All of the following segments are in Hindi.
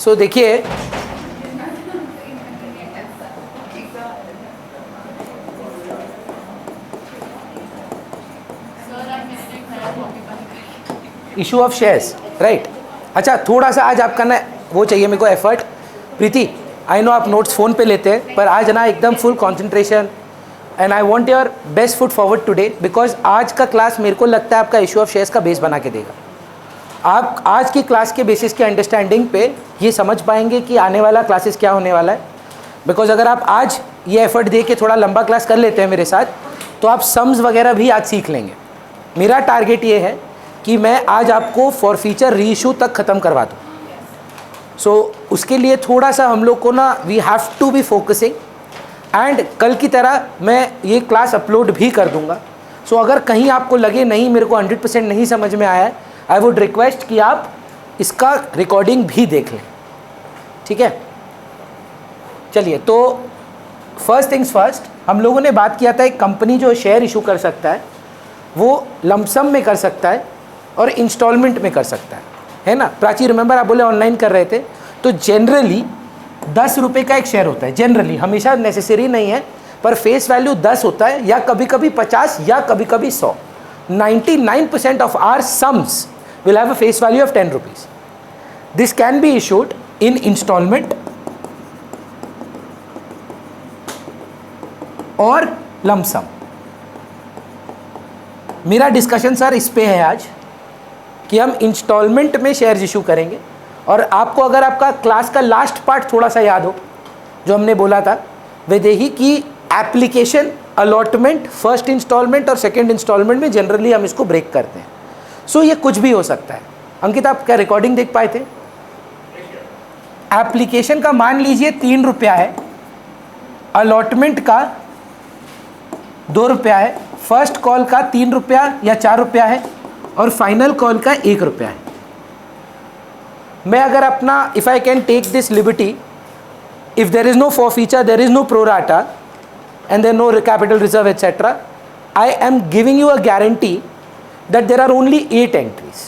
सो देखिए इशू ऑफ शेयर्स, राइट। अच्छा, थोड़ा सा आज आपका ना वो चाहिए मेरे को एफर्ट। प्रीति, आई नो आप नोट्स फ़ोन पे लेते हैं, पर आज ना एकदम full concentration, and I want your best foot forward today, because आज का क्लास मेरे को लगता है आपका इशू ऑफ शेयर्स का बेस बना के देगा। आप आज की क्लास के बेसिस के अंडरस्टैंडिंग पे ये समझ पाएंगे कि आने वाला क्लासेस क्या होने वाला है। बिकॉज अगर आप आज ये एफर्ट दे के थोड़ा लंबा क्लास कर लेते हैं मेरे साथ, तो आप सम्स वगैरह भी आज सीख लेंगे। मेरा टारगेट ये है कि मैं आज आपको फॉर फ्यूचर रीइशू तक ख़त्म करवा दूँ। सो उसके लिए थोड़ा सा हम लोग को ना we have to be focusing, and कल की तरह मैं ये क्लास अपलोड भी कर दूंगा। सो अगर कहीं आपको लगे नहीं मेरे को 100% नहीं समझ में आया है, आई वुड रिक्वेस्ट कि आप इसका रिकॉर्डिंग भी देख लें, ठीक है। चलिए, तो फर्स्ट थिंग्स फर्स्ट, हम लोगों ने बात किया था एक कंपनी जो शेयर इशू कर सकता है वो लमसम में कर सकता है और इंस्टॉलमेंट में कर सकता है ना। प्राची, रिमेंबर आप बोले ऑनलाइन कर रहे थे, तो जनरली 10 रुपये का एक शेयर होता है। जनरली, हमेशा नेसेसरी नहीं है, पर फेस वैल्यू 10 होता है, या कभी कभी 50 या कभी कभी 100। 99% of our sums will have a face value of 10 rupees. This can be issued in installment और lump sum. मेरा डिस्कशन सर इस पे है आज कि हम इंस्टॉलमेंट में शेयर्स इशू करेंगे। और आपको अगर आपका क्लास का लास्ट पार्ट थोड़ा सा याद हो, जो हमने बोला था वैदेही की एप्लीकेशन, अलॉटमेंट, फर्स्ट इंस्टॉलमेंट और सेकेंड इंस्टॉलमेंट में जनरली हम इसको ब्रेक करते हैं। सो ये कुछ भी हो सकता है। अंकित, आप क्या रिकॉर्डिंग देख पाए थे? एप्लीकेशन का मान लीजिए 3 रुपया है, अलॉटमेंट का 2 रुपया है, फर्स्ट कॉल का 3 रुपया या 4 रुपया है, और फाइनल कॉल का 1 रुपया है। मैं अगर अपना, if I can take this liberty, if there is no forfeiture, there is no pro rata and there no capital reserve etcetera, I am giving you a guarantee that there are only 8 entries.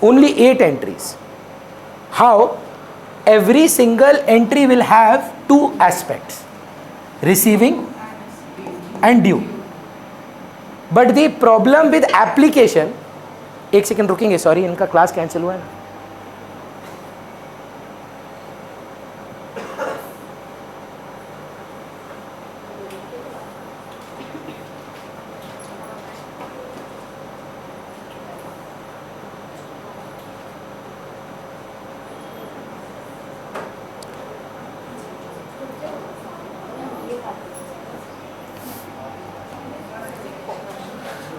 Only 8 entries. How? Every single entry will have 2 aspects, receiving and due. But the problem with application, एक सेकेंड रुकेंगे, सॉरी इनका क्लास कैंसिल हुआ है ना।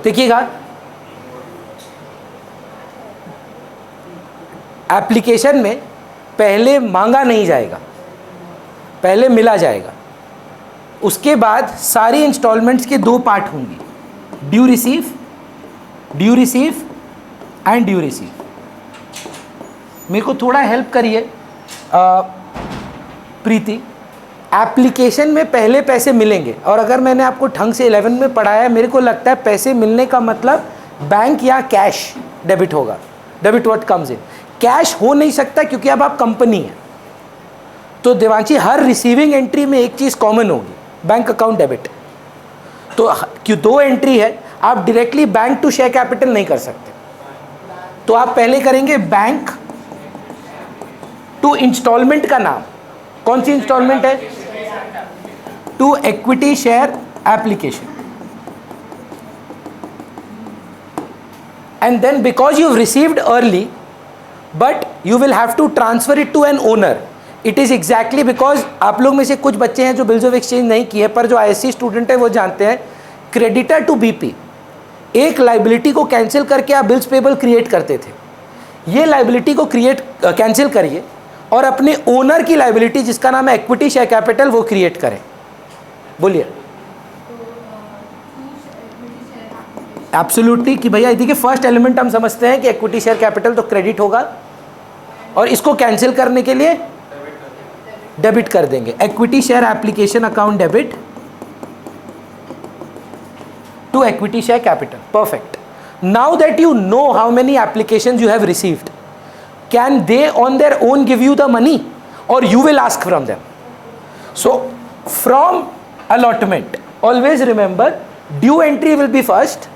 देखिएगा, एप्लीकेशन में पहले मांगा नहीं जाएगा, पहले मिला जाएगा। उसके बाद सारी इंस्टॉलमेंट्स के 2 पार्ट होंगे, due receive and due receive. मेरे को थोड़ा हेल्प करिए प्रीति। एप्लीकेशन में पहले पैसे मिलेंगे, और अगर मैंने आपको ढंग से 11 में पढ़ाया है, मेरे को लगता है पैसे मिलने का मतलब बैंक या कैश डेबिट होगा। Debit what comes in, cash हो नहीं सकता क्योंकि अब आप कंपनी है। तो देवांशी, हर रिसीविंग एंट्री में एक चीज़ कॉमन होगी, बैंक अकाउंट डेबिट। तो क्यों 2 एंट्री है, आप directly bank to share capital नहीं कर सकते, तो आप पहले करेंगे बैंक टू इंस्टॉलमेंट का नाम। कौन सी इंस्टॉलमेंट है? To equity share application. And then because you received early but you will have to transfer it to an owner. It is exactly because आप लोग में से कुछ बच्चे हैं जो बिल्स ऑफ एक्सचेंज नहीं किए, पर जो आईएससी स्टूडेंट है वो जानते हैं, क्रेडिटर टू बीपी, एक लाइबिलिटी को कैंसिल करके आप बिल्स पेबल क्रिएट करते थे। ये लाइबिलिटी को कैंसिल करिए और अपने ओनर की लाइबिलिटी जिसका नाम है इक्विटी शेयर कैपिटल वो क्रिएट करें। बोलिए। एब्सोल्युटली कि भैया देखिए, फर्स्ट एलिमेंट हम समझते हैं कि इक्विटी शेयर कैपिटल तो क्रेडिट होगा, और इसको कैंसिल करने के लिए डेबिट कर देंगे। Equity share application account debit to equity share capital. Perfect. Now that you know how many applications you have received, can they on their own give you the money और you will ask from them? So from allotment always remember due entry will be first,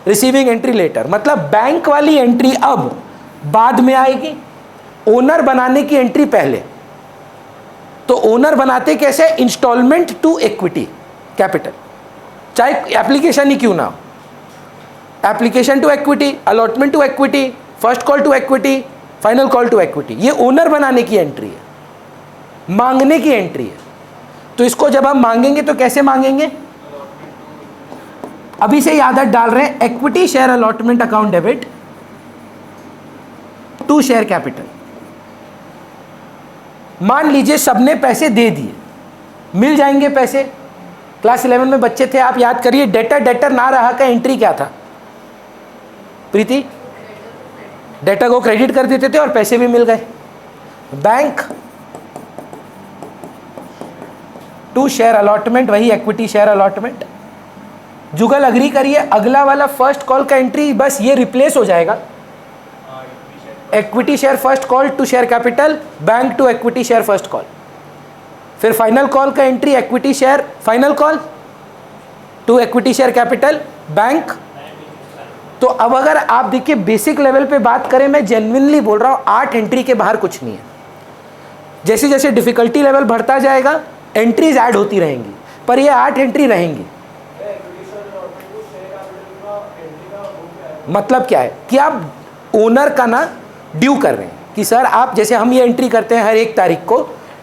receiving entry letter. मतलब बैंक वाली एंट्री अब बाद में आएगी, ओनर बनाने की एंट्री पहले। तो ओनर बनाते कैसे? इंस्टॉलमेंट टू इक्विटी कैपिटल, चाहे एप्लीकेशन ही क्यों ना हो, application to equity, allotment to equity, first call to equity, final call to equity. ये ओनर बनाने की एंट्री है, मांगने की एंट्री है। तो इसको जब हम मांगेंगे तो कैसे मांगेंगे? अभी से ही आदत डाल रहे हैं, equity share allotment account debit to share capital. मान लीजिए सबने पैसे दे दिए, मिल जाएंगे पैसे। क्लास 11 में बच्चे थे, आप याद करिए, डेटर ना रहा का एंट्री क्या था प्रीति? डेटर को क्रेडिट कर देते थे और पैसे भी मिल गए। बैंक टू शेयर अलॉटमेंट, वही इक्विटी शेयर अलॉटमेंट। जुगल अग्री करिए, अगला वाला फर्स्ट कॉल का एंट्री बस ये रिप्लेस हो जाएगा, equity share first call to share capital, bank to equity share first call. फिर फाइनल कॉल का entry equity share final call to equity share capital bank. तो अब अगर आप देखिए बेसिक लेवल पे बात करें, मैं जेन्युइनली बोल रहा हूं, 8 एंट्री के बाहर कुछ नहीं है। जैसे जैसे डिफिकल्टी लेवल बढ़ता जाएगा एंट्रीज ऐड होती रहेंगी, पर ये 8 एंट्री रहेंगी। मतलब क्या है कि आप ओनर का ना ड्यू कर रहे हैं कि सर आप, जैसे हम ये एंट्री करते हैं हर 1 तारीख को,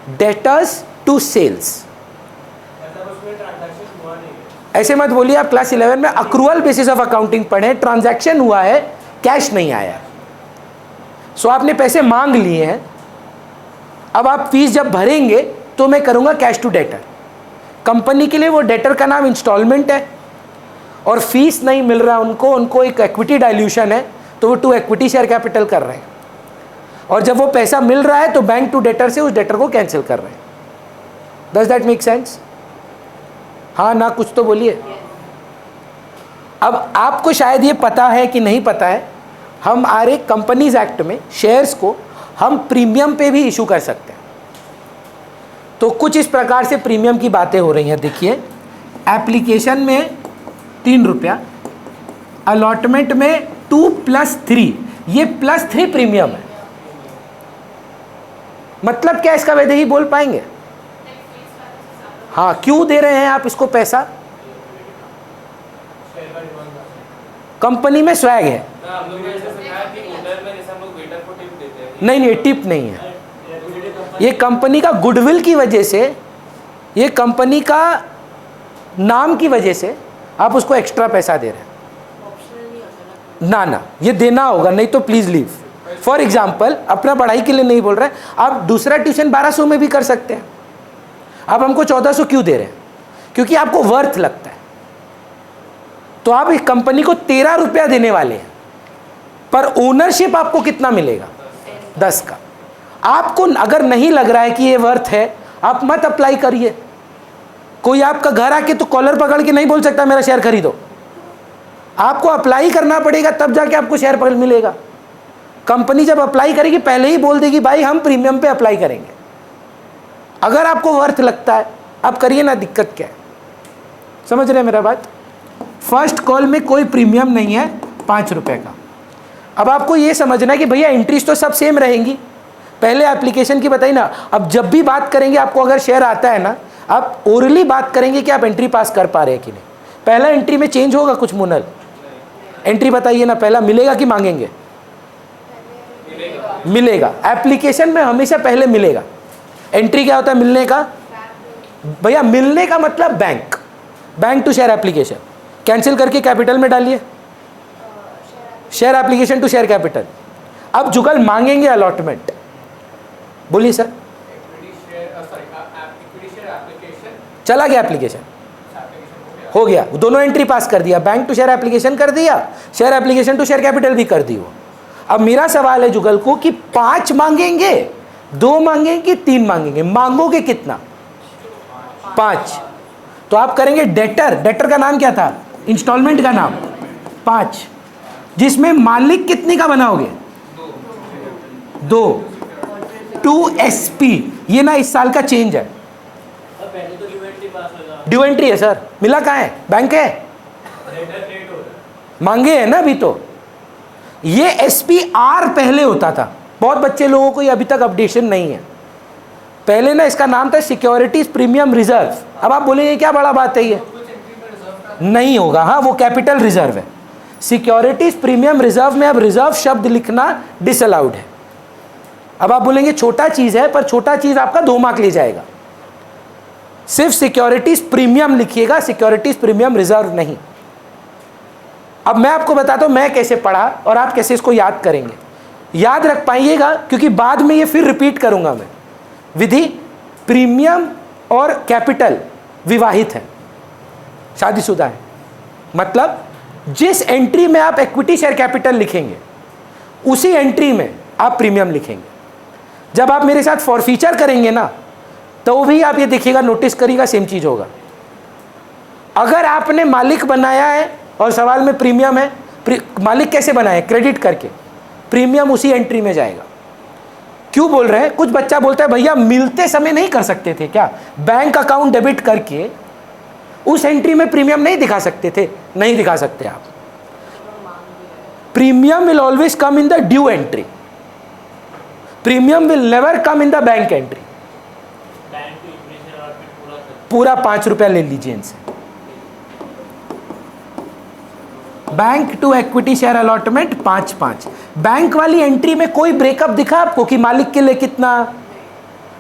डेटर्स टू सेल्स। ऐसे मत बोलिए, आप क्लास 11 में अक्रूअल बेसिस ऑफ अकाउंटिंग पढ़े, ट्रांजैक्शन हुआ है, कैश नहीं आया। सो आपने पैसे मांग लिए हैं, अब आप फीस जब भरेंगे तो मैं करूंगा कैश टू डेटर। कंपनी के लिए वो डेटर का नाम इंस्टॉलमेंट है और फीस नहीं मिल रहा उनको एक इक्विटी डाइल्यूशन है, तो वो टू इक्विटी शेयर कैपिटल कर रहे हैं। और जब वो पैसा मिल रहा है तो बैंक टू डेटर से उस डेटर को कैंसिल कर रहे हैं। Does that make sense? हाँ ना, कुछ तो बोलिए। अब आपको शायद ये पता है कि नहीं पता है, हमारे कंपनीज एक्ट में शेयर्स को हम प्रीमियम पे भी इशू कर सकते हैं। तो कुछ इस प्रकार से प्रीमियम की बातें हो रही हैं। देखिए, एप्लीकेशन में 3 रुपया, अलॉटमेंट में 2 + 3, ये +3 प्रीमियम है। मतलब क्या इसका वैधे बोल पाएंगे? हाँ, क्यों दे रहे हैं आप इसको पैसा? कंपनी में स्वैग है। नहीं, टिप नहीं है, ये कंपनी का गुडविल की वजह से, ये कंपनी का नाम की वजह से आप उसको एक्स्ट्रा पैसा दे रहे हैं। ना, ये देना होगा, नहीं तो प्लीज लीव। फॉर एग्जाम्पल, अपना पढ़ाई के लिए नहीं बोल रहे, आप दूसरा ट्यूशन 1200 में भी कर सकते हैं। आप हमको 1400 क्यों दे रहे हैं? क्योंकि आपको वर्थ लगता है। तो आप इस कंपनी को 13 रुपया देने वाले हैं, पर ओनरशिप आपको कितना मिलेगा? 10 का। आपको अगर नहीं लग रहा है कि ये वर्थ है, आप मत अप्लाई करिए। कोई आपका घर आके तो कॉलर पकड़ के नहीं बोल सकता मेरा शेयर खरीदो। आपको अप्लाई करना पड़ेगा, तब जाके आपको शेयर पकड़ मिलेगा। कंपनी जब अप्लाई करेगी पहले ही बोल देगी भाई हम प्रीमियम पे अप्लाई करेंगे। अगर आपको वर्थ लगता है आप करिए ना, दिक्कत क्या है? समझ रहे हैं मेरा बात? फर्स्ट कॉल में कोई प्रीमियम नहीं है 5 रुपए का। अब आपको ये समझना है कि भैया एंट्रीज तो सब सेम रहेंगी, पहले एप्लीकेशन की बताई ना। अब जब भी बात करेंगे, आपको अगर शेयर आता है ना, आप ओरली बात करेंगे कि आप एंट्री पास कर पा रहे हैं कि नहीं। पहला एंट्री में चेंज होगा कुछ? मुनल एंट्री बताइए ना, पहला मिलेगा कि मांगेंगे? मिलेगा। एप्लीकेशन में हमेशा पहले मिलेगा। एंट्री क्या होता है मिलने का? भैया मिलने का मतलब bank to share application cancel करके कैपिटल में डालिए, share application to share capital. अब जुगल मांगेंगे अलॉटमेंट, बोलिए सर। चला गया एप्लीकेशन, हो गया, दोनों एंट्री पास कर दिया, बैंक टू शेयर एप्लीकेशन कर दिया, share application to share capital भी कर दी वो। अब मेरा सवाल है जुगल को कि 5 मांगेंगे, 2 मांगेंगे कि 3 मांगेंगे? मांगोगे कितना? 5। तो आप करेंगे डेटर का नाम क्या था? इंस्टॉलमेंट का नाम 5, जिसमें मालिक कितने का बनाओगे? 2 2SP, ये ना इस साल का चेंज है। ड्यू एंट्री है सर, मिला कहाँ है? बैंक है, मांगे है ना अभी। तो ये SPR पहले होता था, बहुत बच्चे लोगों को ये अभी तक अपडेशन नहीं है। पहले ना इसका नाम था सिक्योरिटीज प्रीमियम रिजर्व। अब आप बोलेंगे क्या बड़ा बात है ये, नहीं होगा। हाँ, वो कैपिटल रिजर्व है। सिक्योरिटीज प्रीमियम रिजर्व में अब रिजर्व शब्द लिखना डिसअलाउड है। अब आप बोलेंगे छोटा चीज है, पर छोटा चीज आपका 2 मार्क ले जाएगा। सिर्फ सिक्योरिटीज प्रीमियम लिखिएगा, सिक्योरिटीज प्रीमियम रिजर्व नहीं। अब मैं आपको बताता हूं मैं कैसे पढ़ा और आप कैसे इसको याद करेंगे। याद रख पाइएगा क्योंकि बाद में ये फिर रिपीट करूंगा मैं। विधि, प्रीमियम और कैपिटल विवाहित है, शादीशुदा है। मतलब जिस एंट्री में आप इक्विटी शेयर कैपिटल लिखेंगे उसी एंट्री में आप प्रीमियम लिखेंगे। जब आप मेरे साथ फॉरफीचर करेंगे ना, तो भी आप ये देखिएगा, नोटिस करिएगा, सेम चीज होगा। अगर आपने मालिक बनाया है और सवाल में प्रीमियम है, मालिक कैसे बनाए? क्रेडिट करके, प्रीमियम उसी एंट्री में जाएगा। क्यों बोल रहे हैं? कुछ बच्चा बोलता है भैया मिलते समय नहीं कर सकते थे क्या? बैंक अकाउंट डेबिट करके उस एंट्री में प्रीमियम नहीं दिखा सकते थे? नहीं दिखा सकते आप। Premium will always come in the due entry, premium will never come in the bank entry. पूरा 5 रुपया ले लीजिए इनसे। Bank to equity share allotment 5-5। Bank वाली एंट्री में कोई ब्रेकअप दिखा आपको कि मालिक के लिए कितना?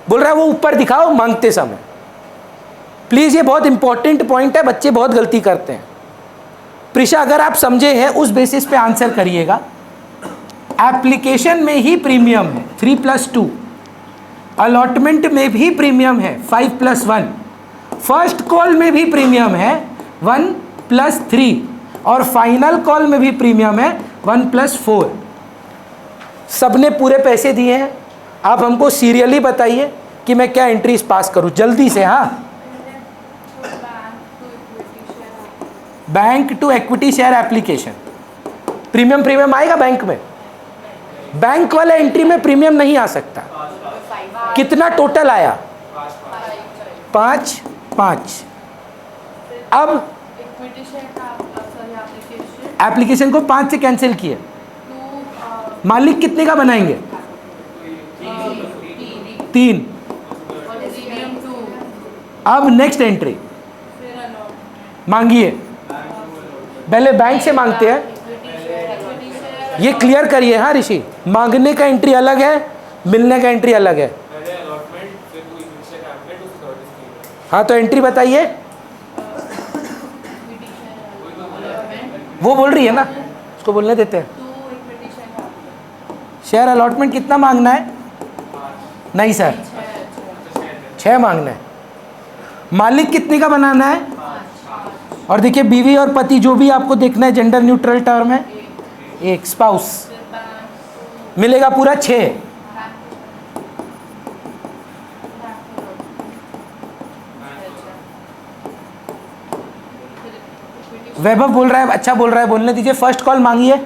बोल रहा है वो ऊपर दिखाओ मांगते समय। प्लीज, ये बहुत इंपॉर्टेंट पॉइंट है, बच्चे बहुत गलती करते हैं। प्रिशा, अगर आप समझे हैं उस बेसिस पे आंसर करिएगा। एप्लीकेशन में ही प्रीमियम है 3+2, अलॉटमेंट में भी प्रीमियम है 5+1, फर्स्ट कॉल में भी प्रीमियम है 1+3 और फाइनल कॉल में भी प्रीमियम है 1+4। सबने पूरे पैसे दिए हैं। आप हमको सीरियली बताइए कि मैं क्या एंट्रीज पास करूं जल्दी से। हाँ, bank to equity share application, premium आएगा बैंक में। बैंक वाले एंट्री में प्रीमियम नहीं आ सकता। कितना टोटल आया? 5-5। अब एप्लीकेशन को 5 से कैंसिल किए, मालिक कितने का बनाएंगे? 3। अब नेक्स्ट एंट्री मांगिए। पहले बैंक से मांगते हैं, ये क्लियर करिए। हाँ ऋषि, मांगने का एंट्री अलग है, मिलने का एंट्री अलग है। हाँ, तो एंट्री बताइए। वो बोल रही है ना, उसको बोलने देते हैं। शेयर अलॉटमेंट कितना मांगना है? नहीं सर, 6 मांगना है। मालिक कितने का बनाना है? और देखिए बीवी और पति जो भी आपको देखना है, जेंडर न्यूट्रल टर्म है, एक स्पाउस मिलेगा पूरा 6। वैभव बोल रहा है, अच्छा बोल रहा है, बोलने दीजिए। फर्स्ट कॉल मांगिए।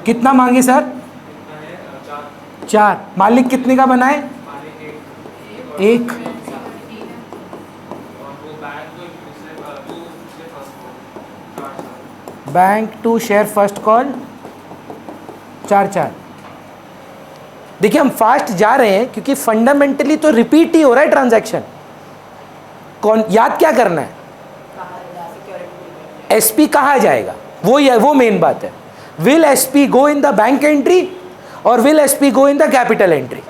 कितना मांगे सर? 4। मालिक कितने का बनाए? 1। Bank to share first call 4-4। देखिए हम फास्ट जा रहे हैं क्योंकि फंडामेंटली तो रिपीट ही हो रहा है ट्रांजैक्शन। कौन याद क्या करना है? एसपी कहाँ जाएगा, वो मेन बात है। Will SP go in the bank entry और will SP go in the capital entry?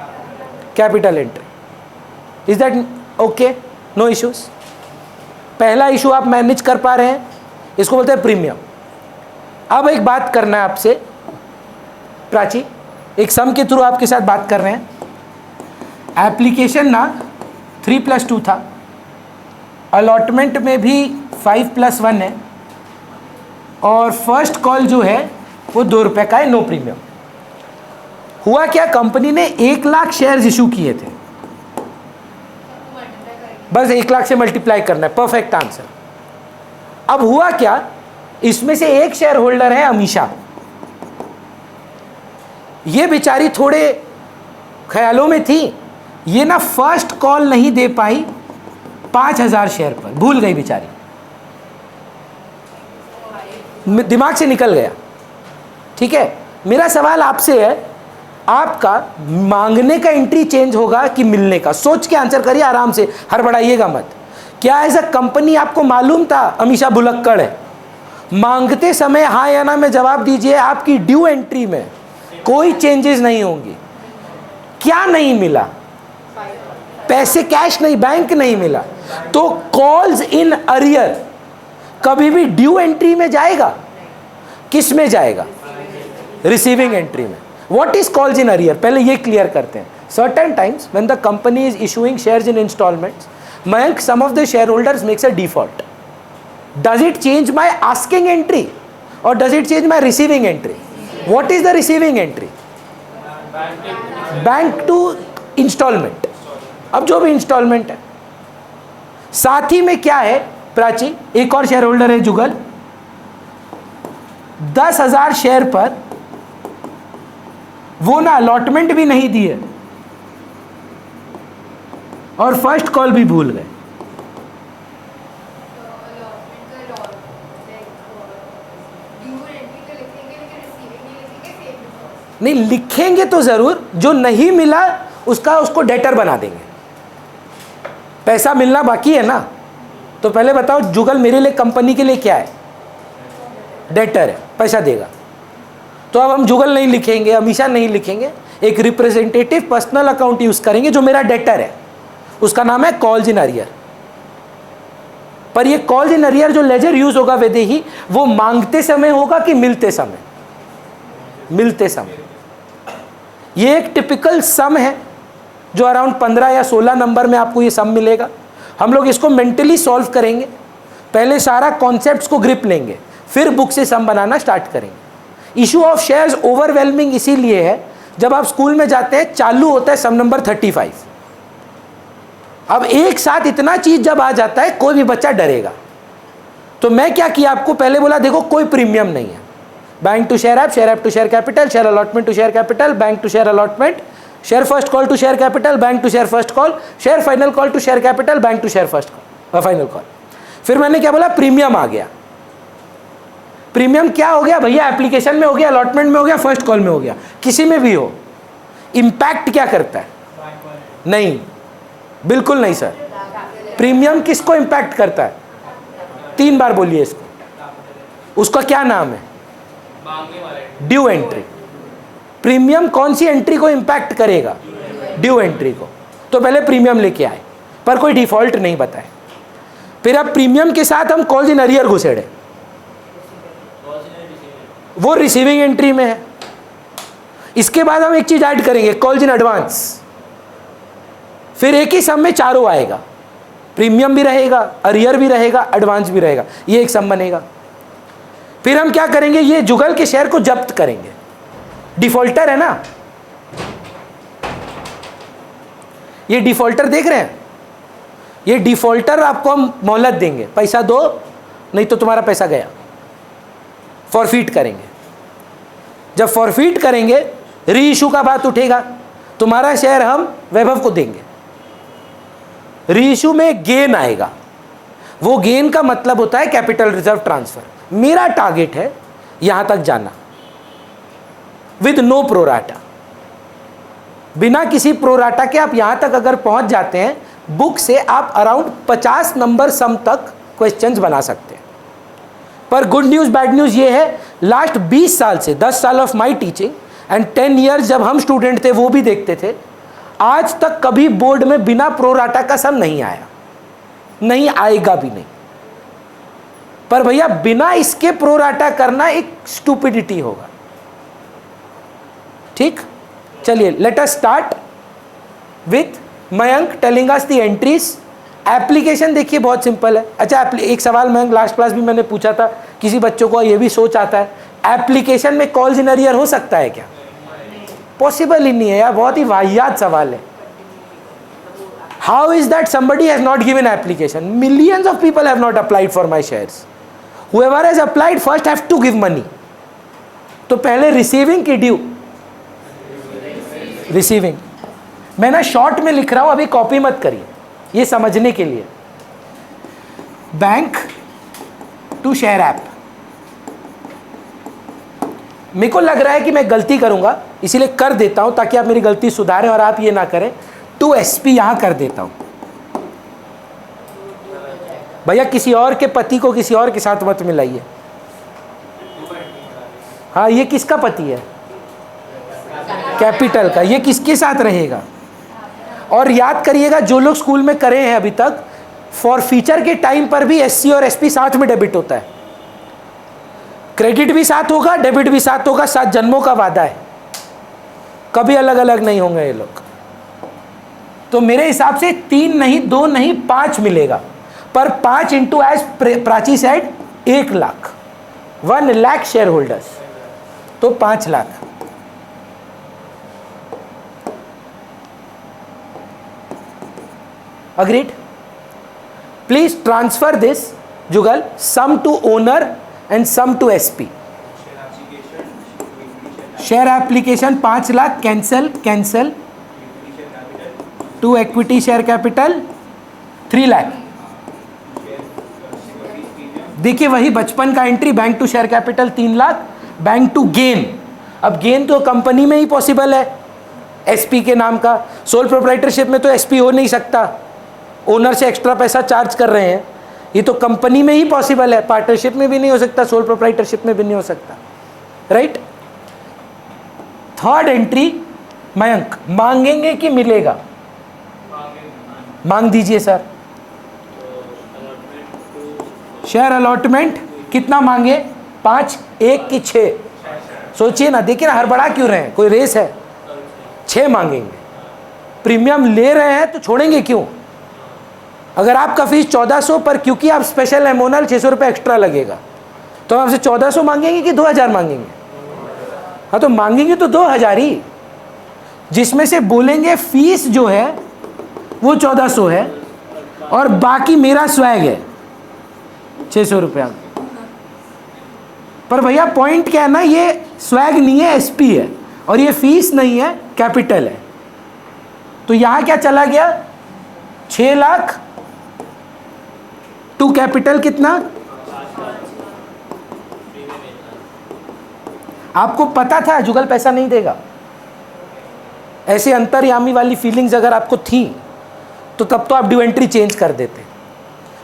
Capital entry. Is that okay? No issues. पहला इशू आप मैनेज कर पा रहे हैं, इसको बोलते हैं प्रीमियम। अब एक बात करना है आपसे प्राची, एक सम के थ्रू आपके साथ बात कर रहे हैं। एप्लीकेशन ना 3+2 था, अलॉटमेंट में भी 5+1 है और फर्स्ट कॉल जो है वो 2 रुपये का है, नो प्रीमियम। हुआ क्या, कंपनी ने 1 लाख शेयर्स इशू किए थे। बस 1 लाख से मल्टीप्लाई करना है, परफेक्ट आंसर। अब हुआ क्या, इसमें से एक शेयर होल्डर है अमीषा। ये बेचारी थोड़े ख्यालों में थी, ये ना फर्स्ट कॉल नहीं दे पाई 5,000 शेयर पर, भूल गई बेचारी, दिमाग से निकल गया। ठीक है, मेरा सवाल आपसे है, आपका मांगने का एंट्री चेंज होगा कि मिलने का? सोच के आंसर करिए आराम से, हड़बड़ाइएगा मत। क्या एज अ कंपनी आपको मालूम था अमीषा भुलक्कड़ है? मांगते समय हाँ या ना में जवाब दीजिए। आपकी ड्यू एंट्री में कोई चेंजेस नहीं होंगी। क्या नहीं मिला? पैसे कैश नहीं, बैंक नहीं मिला। तो कॉल्स इन अरियर कभी भी ड्यू एंट्री में जाएगा? किस में जाएगा? रिसीविंग एंट्री में। What is calls in arrear? पहले ये क्लियर करते हैं। Certain times when the company is issuing shares in installments, Mayank, some of the shareholders makes a default. Does it change my asking entry or does it change my receiving entry? What is the receiving entry? Bank to installment. अब जो भी इंस्टॉलमेंट है, साथ ही में क्या है प्राची, एक और शेयर होल्डर है जुगल, 10,000 शेयर पर वो ना अलॉटमेंट भी नहीं दिए और फर्स्ट कॉल भी भूल गए। नहीं लिखेंगे तो जरूर, जो नहीं मिला उसको डेटर बना देंगे। पैसा मिलना बाकी है ना, तो पहले बताओ जुगल मेरे लिए कंपनी के लिए क्या है? डेटर है, पैसा देगा। तो अब हम जुगल नहीं लिखेंगे, अमीषा नहीं लिखेंगे, एक रिप्रेजेंटेटिव पर्सनल अकाउंट यूज करेंगे जो मेरा डेटर है, उसका नाम है कॉल्स इन अरियर। पर ये कॉल्स इन अरियर जो लेजर यूज होगा वैदेही, वो मांगते समय होगा कि मिलते समय? मिलते समय। ये एक टिपिकल सम है जो अराउंड 15 या 16 नंबर में आपको ये सम मिलेगा। हम लोग इसको मेंटली सॉल्व करेंगे, पहले सारा कॉन्सेप्ट्स को ग्रिप लेंगे, फिर बुक से सम बनाना स्टार्ट करेंगे। इशू ऑफ शेयर्स ओवरवेलमिंग इसीलिए है, जब आप स्कूल में जाते हैं चालू होता है सम नंबर 35। अब एक साथ इतना चीज जब आ जाता है कोई भी बच्चा डरेगा। तो मैं क्या किया, आपको पहले बोला देखो कोई प्रीमियम नहीं है, bank to share app to share capital, share allotment to share capital, bank to share allotment, share first call to share capital, bank to share first call, share final call to share capital, bank to share first call final call. फिर मैंने क्या बोला, प्रीमियम आ गया। प्रीमियम क्या हो गया भैया? एप्लीकेशन में हो गया, अलॉटमेंट में हो गया, फर्स्ट कॉल में हो गया, किसी में भी हो। इंपैक्ट क्या करता है? नहीं, बिल्कुल नहीं सर। प्रीमियम किसको इंपैक्ट करता है? 3 बार बोलिए इसको। उसका क्या नाम है? Due entry. प्रीमियम कौन सी एंट्री को इंपैक्ट करेगा? ड्यू एंट्री को। तो पहले प्रीमियम लेके आए पर कोई डिफॉल्ट नहीं बताए। फिर अब प्रीमियम के साथ हम कॉल्स इन अरियर घुसेड़े, वो रिसीविंग एंट्री में है। इसके बाद हम एक चीज ऐड करेंगे, कॉल्स इन एडवांस। फिर एक ही सम में चारों आएगा, प्रीमियम भी रहेगा, अरियर भी रहेगा, एडवांस भी रहेगा, ये एक सम बनेगा। फिर हम क्या करेंगे, ये जुगल के शेयर को जब्त करेंगे। डिफॉल्टर है ना, ये डिफॉल्टर देख रहे हैं, ये डिफॉल्टर आपको हम मोहलत देंगे, पैसा दो नहीं तो तुम्हारा पैसा गया। फॉरफीट करेंगे। जब फॉरफीट करेंगे री इशू का बात उठेगा, तुम्हारा शेयर हम वैभव को देंगे। री इशू में गेन आएगा, वो गेन का मतलब होता है कैपिटल रिजर्व ट्रांसफर। मेरा टारगेट है यहां तक जाना विद नो प्रोराटा, बिना किसी प्रोराटा के आप यहां तक अगर पहुंच जाते हैं, बुक से आप अराउंड 50 नंबर सम तक क्वेश्चंस बना सकते हैं। पर गुड न्यूज बैड न्यूज ये है, लास्ट 20 साल से 10 साल of my teaching and 10 years जब हम स्टूडेंट थे वो भी देखते थे, आज तक कभी बोर्ड में बिना प्रोराटा का सम नहीं आया, नहीं आएगा भी नहीं। पर भैया बिना इसके प्रोराटा करना एक स्टूपिडिटी होगा। ठीक, चलिए let us start with Mayank telling us the entries. Application देखिए बहुत सिंपल है। अच्छा एक सवाल मयंक लास्ट क्लास भी मैंने पूछा था, किसी बच्चों को ये भी सोच आता है, एप्लीकेशन में कॉल्स इन अरियर हो सकता है क्या? पॉसिबल ही नहीं है यार, बहुत ही वाहियात सवाल है। How is that somebody has not given application? Millions of people have not applied for my shares. Whoever has applied first have to give money. तो पहले रिसीविंग की ड्यू, रिसीविंग। मैं ना शॉर्ट में लिख रहा हूं, अभी कॉपी मत करिए, ये समझने के लिए। Bank to share app. मेरे को लग रहा है कि मैं गलती करूंगा, इसीलिए कर देता हूं ताकि आप मेरी गलती सुधारें और आप ये ना करें। टू एसपी यहां कर देता हूं। भैया किसी और के पति को किसी और के साथ मत मिलाइए। हाँ, ये किसका पति है? कैपिटल का। ये किसके साथ रहेगा? और याद करिएगा, जो लोग स्कूल में करे हैं अभी तक, फॉर फीचर के टाइम पर भी एससी और एसपी साथ में डेबिट होता है। क्रेडिट भी साथ होगा, डेबिट भी साथ होगा, 7 जन्मों का वादा है, कभी अलग अलग नहीं होंगे ये लोग। तो मेरे हिसाब से 3 नहीं, 2 नहीं, 5 मिलेगा। पर 5 into, as Prachi said, 1 lakh, 1 lakh share holders, तो 5 lakh. Agreed? Please transfer this Jugal, some to owner and some to SP. Share application 5 lakh, cancel cancel, to equity share capital 3 lakh. देखिए वही बचपन का entry, bank to share capital 3 lakh, bank to gain. अब गेन तो कंपनी में ही पॉसिबल है एसपी के नाम का, सोल प्रोप्राइटरशिप में तो एसपी हो नहीं सकता, ओनर से एक्स्ट्रा पैसा चार्ज कर रहे हैं, ये तो कंपनी में ही पॉसिबल है, पार्टनरशिप में भी नहीं हो सकता, सोल प्रोप्राइटरशिप में भी नहीं हो सकता, राइट। थर्ड एंट्री, मयंक, मांगेंगे कि मिलेगा? मांग दीजिए सर। शेयर अलॉटमेंट कितना मांगे? 5, 1 की 6? सोचिए ना, देखिए ना, हड़बड़ा क्यों रहे हैं, कोई रेस है? 6 मांगेंगे। प्रीमियम ले रहे हैं तो छोड़ेंगे क्यों? अगर आपका फीस 1400 पर, क्योंकि आप स्पेशल है मोनल, 600 रुपये एक्स्ट्रा लगेगा, तो आपसे 1400 मांगेंगे कि 2000 मांगेंगे? हाँ, तो मांगेंगे तो 2000 ही, जिसमें से बोलेंगे फीस जो है वो 1400 है और बाकी मेरा स्वैग है 600 रुपया। पर भैया पॉइंट क्या है ना, ये स्वैग नहीं है, एसपी है, और ये फीस नहीं है, कैपिटल है। तो यहां क्या चला गया? 6 लाख टू कैपिटल कितना? आपको पता था जुगल पैसा नहीं देगा? ऐसे अंतर्यामी वाली फीलिंग्स अगर आपको थी तो तब तो आप ड्यू एंट्री चेंज कर देते,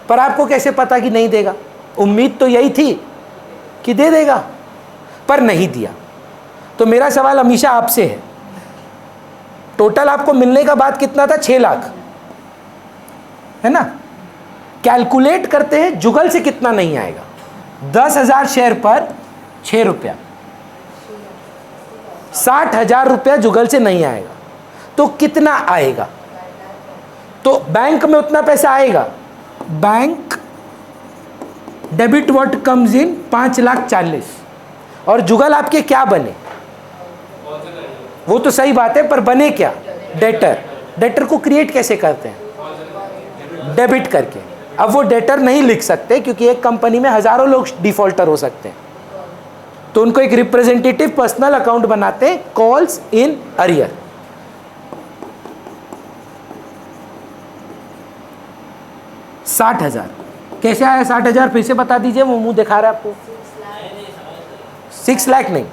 पर आपको कैसे पता कि नहीं देगा? उम्मीद तो यही थी कि दे देगा, पर नहीं दिया। तो मेरा सवाल हमेशा आपसे है, टोटल आपको मिलने का बाद कितना था? 6 लाख, है ना? कैलकुलेट करते हैं जुगल से कितना नहीं आएगा। 10,000 शेयर पर 6 रुपया, 60,000 रुपया जुगल से नहीं आएगा, तो कितना आएगा? तो बैंक में उतना पैसा आएगा। Bank debit what comes in 5,40,000, और जुगल आपके क्या बने? वो तो सही बात है, पर बने क्या? डेटर। डेटर को क्रिएट कैसे करते हैं? डेबिट करके। अब वो डेटर नहीं लिख सकते क्योंकि एक कंपनी में हजारों लोग डिफॉल्टर हो सकते हैं, तो उनको एक रिप्रेजेंटेटिव पर्सनल अकाउंट बनाते हैं, कॉल्स इन अरियर। $60,000 कैसे आया? 60,000 फिर से बता दीजिए, वो मुंह दिखा रहा है आपको। 6 लाख नहीं,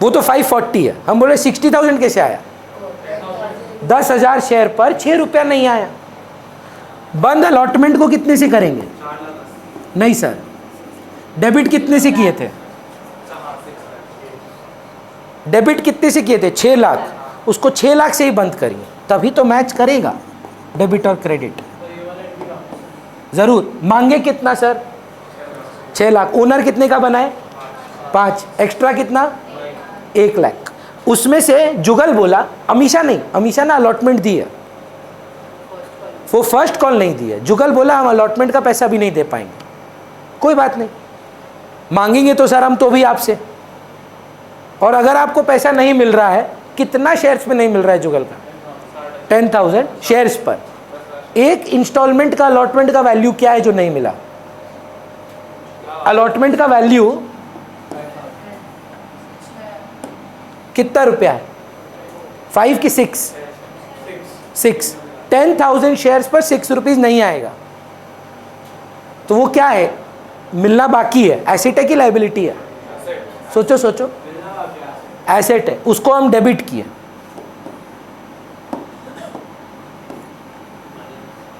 वो तो 540 है, हम बोले 60,000 कैसे आया? 10,000 शेयर पर 6 रुपया नहीं आया। बंद अलॉटमेंट को कितने से करेंगे? नहीं सर, डेबिट कितने से किए थे? डेबिट कितने से किए थे? 6 लाख, उसको 6 लाख से ही बंद करिए, तभी तो मैच करेगा डेबिट और क्रेडिट। जरूर। मांगे कितना सर? 6 लाख। ओनर कितने का बनाए? 5। एक्स्ट्रा कितना? 1 लाख। उसमें से जुगल बोला, अमीशा नहीं, अमीशा ना अलॉटमेंट दी है, वो फर्स्ट कॉल नहीं दी है। जुगल बोला हम अलॉटमेंट का पैसा भी नहीं दे पाएंगे। कोई बात नहीं, मांगेंगे तो सर हम तो भी आपसे। और अगर आपको पैसा नहीं मिल रहा है, कितना शेयर्स में नहीं मिल रहा है जुगल का? 10,000 शेयर्स पर। एक इंस्टॉलमेंट का अलॉटमेंट का वैल्यू क्या है जो नहीं मिला? अलॉटमेंट का वैल्यू कितना रुपया है? 5 कि 6? 6। 10,000 शेयर्स पर 6 रुपीज़ नहीं आएगा, तो वो क्या है? मिलना बाकी है। एसेट है कि लाइबिलिटी है? सोचो सोचो। एसेट है, उसको हम डेबिट किए,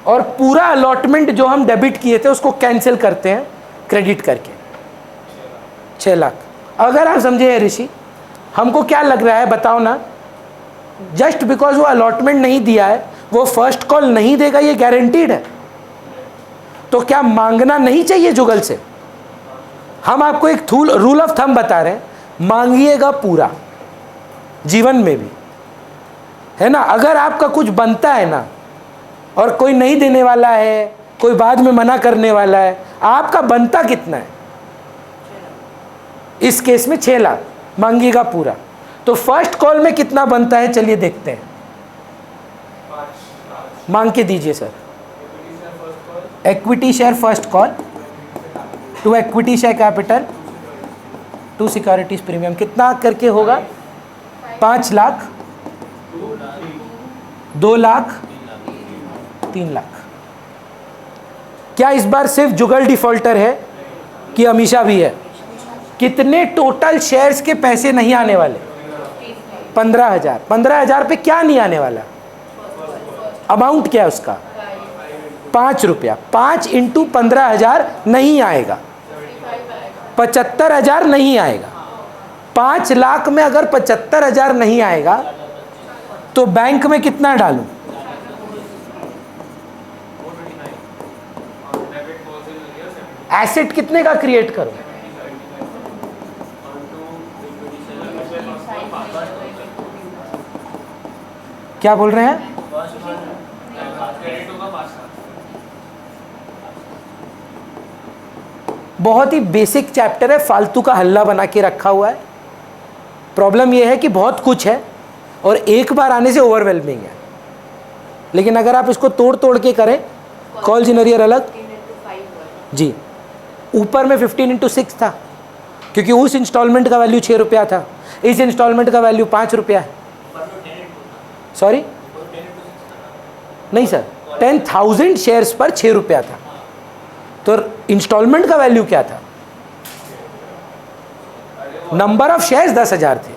और पूरा अलॉटमेंट जो हम डेबिट किए थे उसको कैंसिल करते हैं क्रेडिट करके, 6 लाख। अगर आप समझे ऋषि, हमको क्या लग रहा है बताओ ना, जस्ट बिकॉज वो अलॉटमेंट नहीं दिया है, वो फर्स्ट कॉल नहीं देगा, ये गारंटीड है, तो क्या मांगना नहीं चाहिए जुगल से? हम आपको एक रूल ऑफ थंब बता रहे हैं, मांगिएगा पूरा, जीवन में भी, है ना। अगर आपका कुछ बनता है ना, और कोई नहीं देने वाला है, कोई बाद में मना करने वाला है, आपका बनता कितना है? इस केस में 6 लाख, मांगिएगा पूरा। तो फर्स्ट कॉल में कितना बनता है, चलिए देखते हैं। मांग के दीजिए sir. Equity share first call, 2 equity share capital, 2 securities premium, कितना करके होगा? 5 लाख, 2 लाख, 3 लाख। क्या इस बार सिर्फ जुगल डिफॉल्टर है कि अमीषा भी है? कितने टोटल शेयर्स के पैसे नहीं आने वाले? 15,000। 15,000 पे क्या नहीं आने वाला? अमाउंट क्या है उसका? 5 रुपया। 5 इंटू 15,000 नहीं आएगा, 75,000 नहीं आएगा। 5 लाख में अगर 75,000 नहीं आएगा तो बैंक में कितना डालूं? एसेट कितने का क्रिएट करूं? क्या बोल रहे हैं? बहुत ही बेसिक चैप्टर है, फालतू का हल्ला बना के रखा हुआ है। प्रॉब्लम यह है कि बहुत कुछ है और एक बार आने से ओवरवेलमिंग है, लेकिन अगर आप इसको तोड़ तोड़ के करें, कॉल्स इन अरियर अलग जी, ऊपर में 15 इंटू 6 था, क्योंकि उस इंस्टॉलमेंट का वैल्यू 6 रुपया था, इस इंस्टॉलमेंट का वैल्यू 5 रुपया है। सॉरी नहीं सर, 10,000 शेयर्स पर 6 रुपया था, तो इंस्टॉलमेंट का वैल्यू क्या था? नंबर ऑफ शेयर्स 10,000 थे,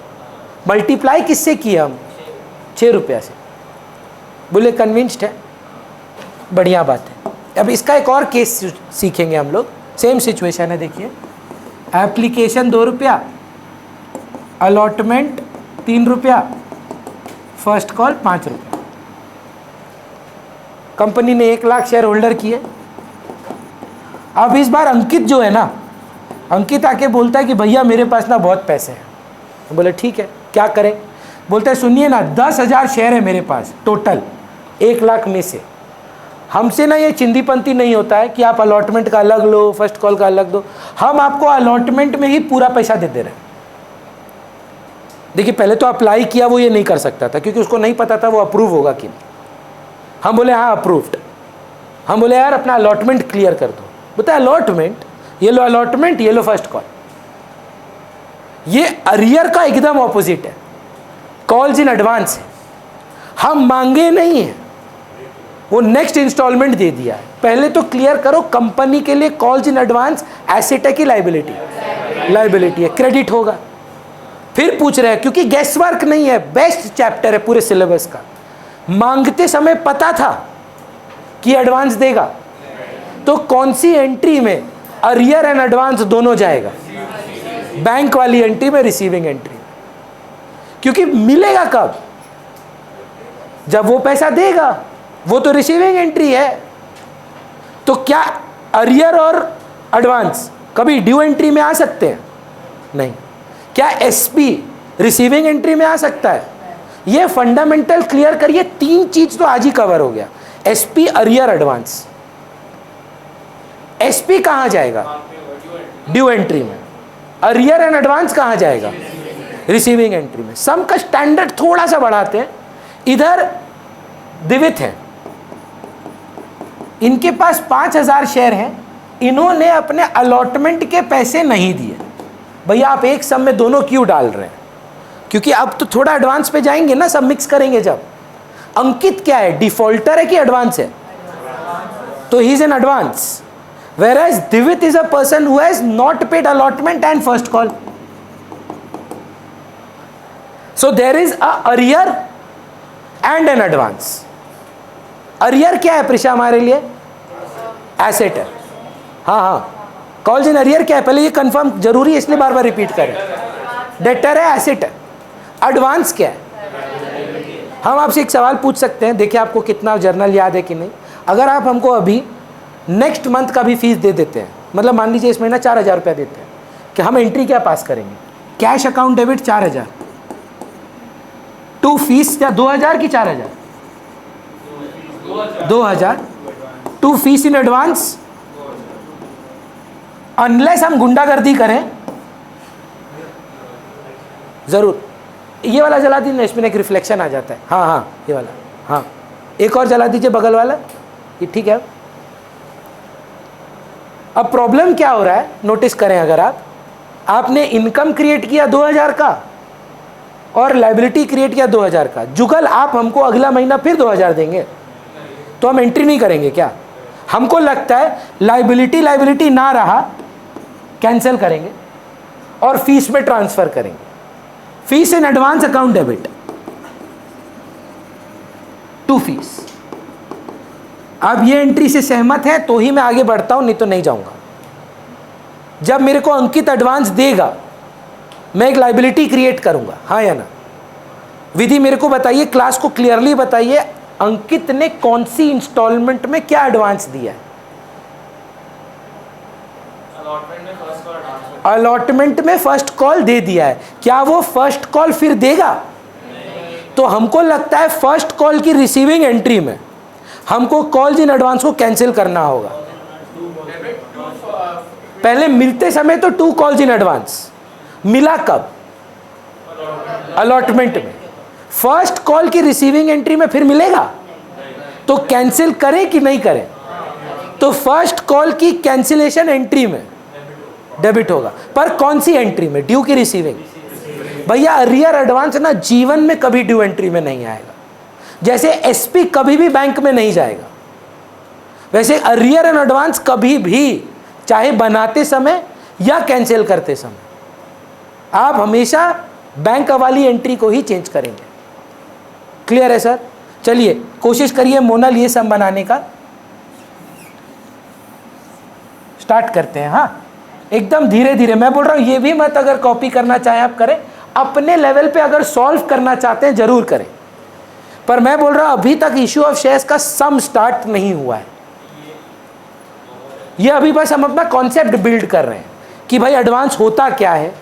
मल्टीप्लाई किससे किया हम? 6 रुपया से। बोले कन्विंस्ड है, बढ़िया बात है। अब इसका एक और केस सीखेंगे हम लोग, सेम सिचुएशन है। देखिए, एप्लीकेशन 2 रुपया, अलॉटमेंट 3 रुपया, फर्स्ट कॉल 5 रुपया। कंपनी ने 1 लाख शेयर होल्डर किए। अब इस बार अंकित जो है ना, अंकित आके बोलता है कि भैया मेरे पास ना बहुत पैसे हैं। बोले ठीक है, क्या करें? बोलते हैं सुनिए ना, 10,000 शेयर है मेरे पास टोटल 1 लाख में से। हमसे ना ये चिंदीपंती नहीं होता है कि आप अलॉटमेंट का अलग लो, फर्स्ट कॉल का अलग दो, हम आपको अलॉटमेंट में ही पूरा पैसा दे दे रहे हैं। देखिए, पहले तो अप्लाई किया वो ये नहीं कर सकता था, क्योंकि उसको नहीं पता था वो अप्रूव होगा कि नहीं। हम बोले हाँ अप्रूव्ड। हम बोले यार अपना अलॉटमेंट क्लियर कर दो। बोलता है अलॉटमेंट, ये लो अलॉटमेंट, ये लो फर्स्ट कॉल। ये अरियर का एकदम ऑपोजिट है, कॉल्स इन एडवांस है। हम मांगे नहीं है, वो नेक्स्ट इंस्टॉलमेंट दे दिया है। पहले तो क्लियर करो कंपनी के लिए कॉल्स इन एडवांस एसेट है कि लाइबिलिटी? लाइबिलिटी है, क्रेडिट होगा। फिर पूछ रहे हैं, क्योंकि गेस वर्क नहीं है, बेस्ट चैप्टर है पूरे सिलेबस का। मांगते समय पता था कि एडवांस देगा, तो कौन सी एंट्री में अरियर एंड एडवांस दोनों जाएगा? बैंक वाली एंट्री में, रिसीविंग एंट्री में। क्योंकि मिलेगा कब? जब वो पैसा देगा, वो तो रिसीविंग एंट्री है। तो क्या अरियर और एडवांस कभी ड्यू एंट्री में आ सकते हैं? नहीं। क्या एसपी रिसीविंग एंट्री में आ सकता है? ये फंडामेंटल क्लियर करिए, 3 चीज तो आज ही कवर हो गया। SP, arrear, advance. एसपी कहां जाएगा? ड्यू एंट्री में। अरियर एंड एडवांस कहां जाएगा? रिसीविंग एंट्री में। सम का स्टैंडर्ड थोड़ा सा बढ़ाते हैं। इधर दिवित है, इनके पास 5,000 शेयर हैं, इन्होंने अपने अलॉटमेंट के पैसे नहीं दिए। भैया आप एक सम में दोनों क्यों डाल रहे हैं? क्योंकि अब तो थोड़ा एडवांस पे जाएंगे ना, सब मिक्स करेंगे जब। अंकित क्या है, डिफॉल्टर है कि एडवांस है? तो he is an advance, whereas Divit is a person who has not paid allotment and first call. So there is a arrear and an advance. Arrear क्या है प्रिशा हमारे लिए? एसेट है। हाँ हाँ, कॉल्स इन अरियर क्या है, पहले ये कंफर्म जरूरी है, इसलिए बार बार रिपीट करें। डेटर है, एसेट है। एडवांस क्या है? हम आपसे एक सवाल पूछ सकते हैं, देखिए आपको कितना जर्नल याद है कि नहीं। अगर आप हमको अभी नेक्स्ट मंथ का भी फीस दे देते हैं, मतलब मान लीजिए इस महीना 4,000 रुपया देते हैं, कि हम एंट्री क्या पास करेंगे? Cash account debit 4,000, to fees या 2,000 की 4,000? 2,000 to fees in advance. Unless हम गुंडागर्दी करें, जरूर ये वाला जला दीजिए, इसमें एक रिफ्लेक्शन आ जाता है। हाँ हाँ ये वाला, हाँ एक और जला दीजिए बगल वाला, ये ठीक है। अब प्रॉब्लम क्या हो रहा है, नोटिस करें, अगर आपने इनकम क्रिएट किया 2,000 का और लायबिलिटी क्रिएट किया 2,000 का, जुगल आप हमको अगला महीना फिर 2,000 देंगे, तो हम एंट्री नहीं करेंगे क्या? हमको लगता है लायबिलिटी ना रहा, कैंसिल करेंगे और फीस में ट्रांसफर करेंगे। Fees in advance account debit to fees. अब ये एंट्री से सहमत है तो ही मैं आगे बढ़ता हूं, नहीं तो नहीं जाऊंगा। जब मेरे को अंकित एडवांस देगा, मैं एक लायबिलिटी क्रिएट करूंगा, हाँ या ना? विधि मेरे को बताइए, क्लास को क्लियरली बताइए, अंकित ने कौन सी इंस्टॉलमेंट में क्या एडवांस दिया है? अलॉटमेंट में फर्स्ट कॉल दे दिया है। क्या वो फर्स्ट कॉल फिर देगा? तो हमको लगता है फर्स्ट कॉल की रिसीविंग एंट्री में हमको कॉल्स इन एडवांस को कैंसिल करना होगा। पहले मिलते समय तो 2 कॉल्स इन एडवांस, मिला कब? अलॉटमेंट में। फर्स्ट कॉल की रिसीविंग एंट्री में फिर मिलेगा, तो कैंसिल करें कि नहीं करें? तो फर्स्ट कॉल की कैंसिलेशन एंट्री में डेबिट होगा, पर कौन सी एंट्री में? ड्यू की रिसीविंग। भैया अरियर एडवांस ना जीवन में कभी ड्यू एंट्री में नहीं आएगा, जैसे एसपी कभी भी बैंक में नहीं जाएगा, वैसे अरियर एंड एडवांस कभी भी, चाहे बनाते समय या कैंसिल करते समय, आप हमेशा बैंक वाली एंट्री को ही चेंज करेंगे। क्लियर है सर? चलिए कोशिश करिए मोनल ये सम बनाने का, स्टार्ट करते हैं। हाँ एकदम धीरे धीरे, मैं बोल रहा हूं ये भी मत अगर कॉपी करना चाहें आप करें, अपने लेवल पे अगर सॉल्व करना चाहते हैं जरूर करें, पर मैं बोल रहा हूं अभी तक इश्यू ऑफ शेयर्स का सम स्टार्ट नहीं हुआ है। ये अभी बस हम अपना कॉन्सेप्ट बिल्ड कर रहे हैं कि भाई एडवांस होता क्या है,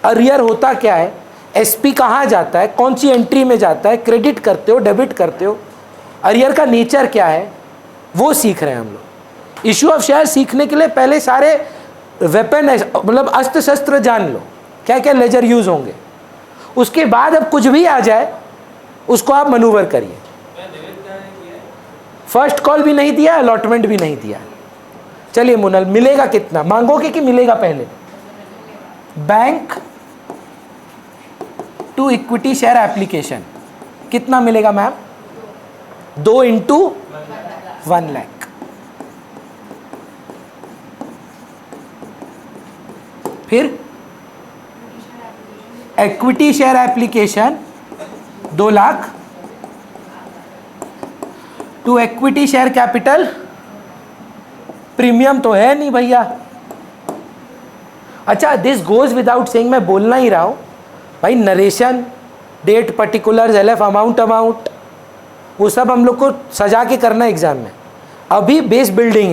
अरियर होता क्या है, एसपी कहाँ जाता है, कौन सी एंट्री में जाता है, क्रेडिट करते हो डेबिट करते हो, अरियर का नेचर क्या है, वो सीख रहे हैं हम लोग। इश्यू ऑफ शेयर सीखने के लिए पहले सारे वेपन मतलब अस्त्र शस्त्र जान लो, क्या क्या लेजर यूज होंगे, उसके बाद अब कुछ भी आ जाए उसको आप मनूवर करिए। फर्स्ट कॉल भी नहीं दिया, अलॉटमेंट भी नहीं दिया। चलिए मुनल, मिलेगा कितना मांगोगे कि मिलेगा? पहले bank to equity share application कितना मिलेगा मैम? 2 × 1 लाख। फिर equity share application 2 lakh to equity share capital. Premium तो है नहीं भैया। अच्छा दिस गोज विदाउट सेइंग, मैं बोलना ही रहा हूं भाई, narration, date, particulars, LF, amount वो सब हम लोग को सजा के करना एग्जाम में। अभी बेस बिल्डिंग है,